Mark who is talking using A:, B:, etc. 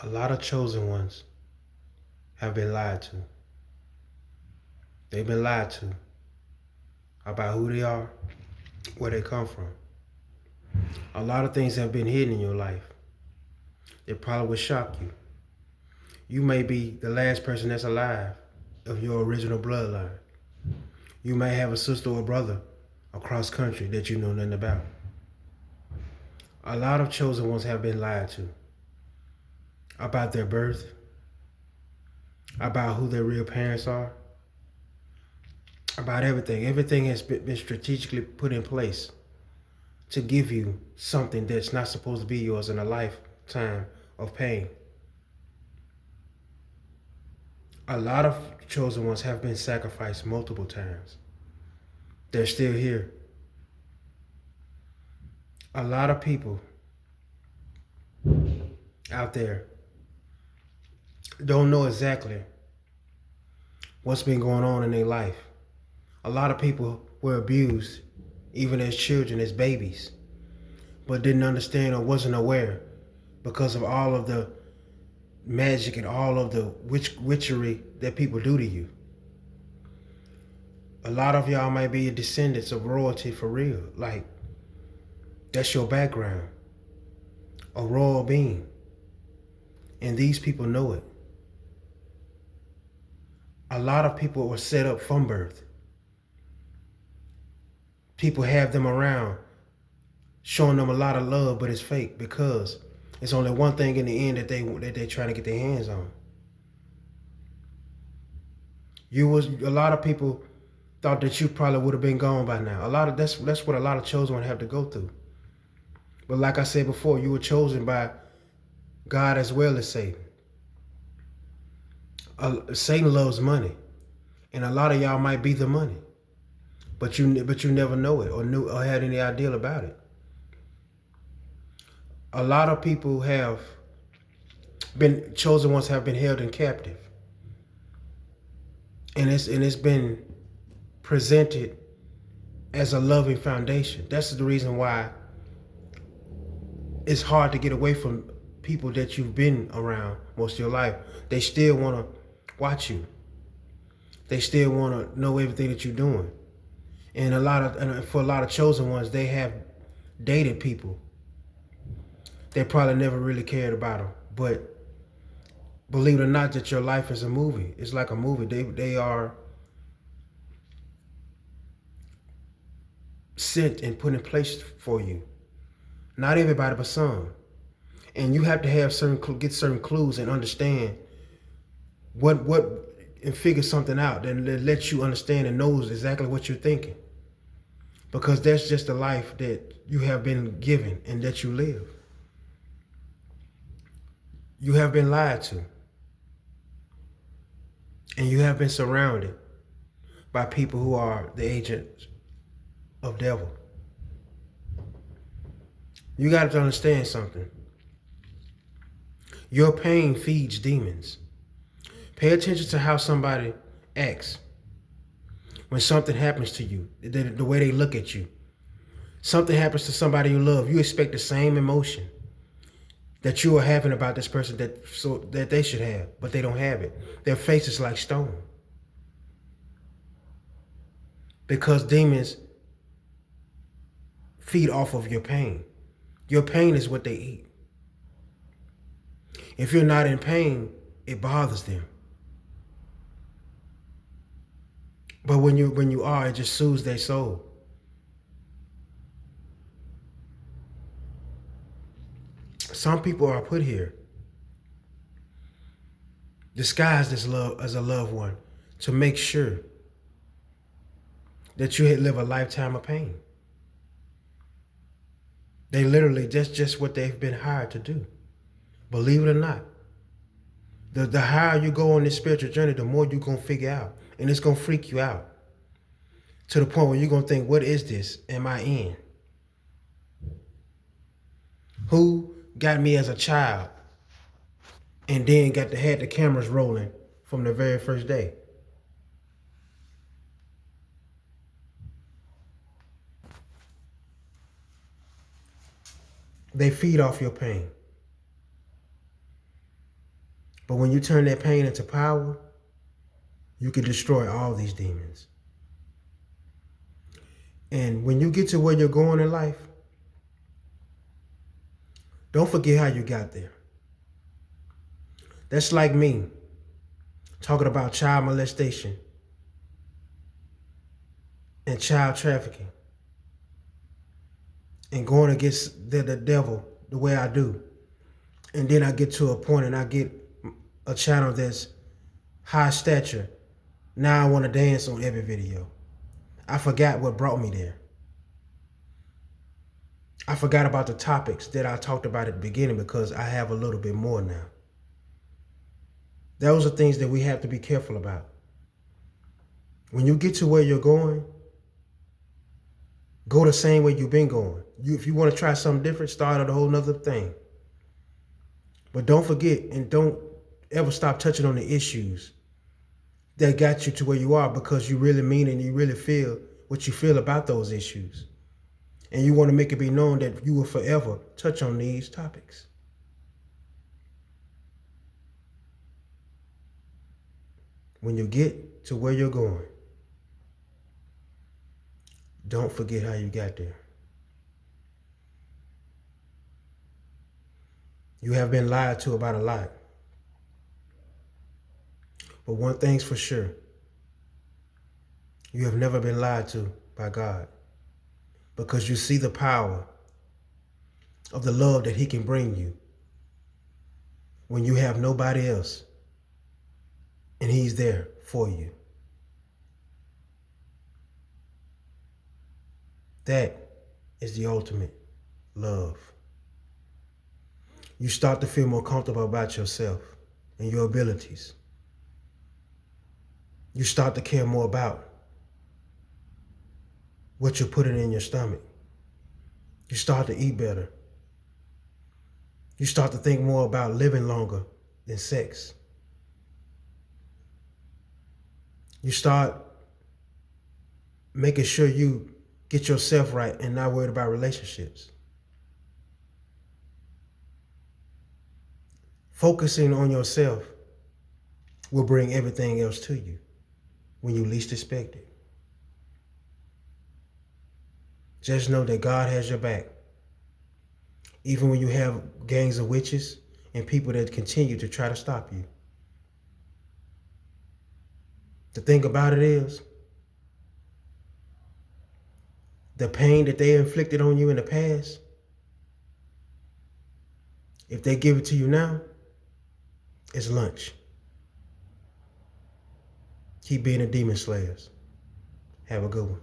A: A lot of chosen ones have been lied to. They've been lied to about who they are, where they come from. A lot of things have been hidden in your life. It probably would shock you. You may be the last person that's alive of your original bloodline. You may have a sister or brother across country that you know nothing about. A lot of chosen ones have been lied to about their birth, about who their real parents are, about everything. Everything has been strategically put in place to give you something that's not supposed to be yours in a lifetime of pain. A lot of chosen ones have been sacrificed multiple times. They're still here. A lot of people out there don't know exactly what's been going on in their life. A lot of people were abused, even as children, as babies, but didn't understand or wasn't aware because of all of the magic and all of the witchery that people do to you. A lot of y'all might be descendants of royalty for real. Like, that's your background, a royal being. And these people know it. A lot of people were set up from birth. People have them around, showing them a lot of love, but it's fake because it's only one thing in the end that they're trying to get their hands on. A lot of people thought that you probably would have been gone by now. That's what a lot of chosen ones have to go through. But like I said before, you were chosen by God as well as Satan. Satan loves money, and a lot of y'all might be the money, but you never know it or had any idea about it. A lot of people have been chosen ones have been held in captive, and it's been presented as a loving foundation. That's the reason why it's hard to get away from people that you've been around most of your life. They still want to watch you. They still want to know everything that you're doing. And for a lot of chosen ones, they have dated people. They probably never really cared about them. But believe it or not, that your life is a movie. It's like a movie. They are sent and put in place for you. Not everybody, but some. And you have to have get certain clues and understand what and figure something out and let you understand and knows exactly what you're thinking. Because that's just the life that you have been given and that you live. You have been lied to. And you have been surrounded by people who are the agents of devil. You got to understand something. Your pain feeds demons. Pay attention to how somebody acts when something happens to you, the way they look at you. Something happens to somebody you love, you expect the same emotion that you are having about this person that they should have, but they don't have it. Their face is like stone. Because demons feed off of your pain. Your pain is what they eat. If you're not in pain, it bothers them. But when you are, it just soothes their soul. Some people are put here, disguised as a loved one, to make sure that you live a lifetime of pain. They literally, that's just what they've been hired to do. Believe it or not. The higher you go on this spiritual journey, the more you're going to figure out. And it's going to freak you out. To the point where you're going to think, what is this? Am I in? Who got me as a child and then had the cameras rolling from the very first day? They feed off your pain. But when you turn that pain into power, you can destroy all these demons. And when you get to where you're going in life, don't forget how you got there. That's like me talking about child molestation and child trafficking and going against the devil the way I do. And then I get to a point and I get a channel that's high stature. Now I want to dance on every video. I forgot what brought me there. I forgot about the topics that I talked about at the beginning because I have a little bit more now. Those are things that we have to be careful about. When you get to where you're going, go the same way you've been going. If you want to try something different, start at a whole nother thing. But don't forget and don't ever stop touching on the issues that got you to where you are, because you really mean and you really feel what you feel about those issues. And you want to make it be known that you will forever touch on these topics. When you get to where you're going, don't forget how you got there. You have been lied to about a lot. But one thing's for sure, you have never been lied to by God, because you see the power of the love that he can bring you when you have nobody else and he's there for you. That is the ultimate love. You start to feel more comfortable about yourself and your abilities. You start to care more about what you're putting in your stomach. You start to eat better. You start to think more about living longer than sex. You start making sure you get yourself right and not worried about relationships. Focusing on yourself will bring everything else to you when you least expect it. Just know that God has your back. Even when you have gangs of witches and people that continue to try to stop you. The thing about it is, the pain that they inflicted on you in the past, if they give it to you now, it's lunch. Keep being a demon slayers. Have a good one.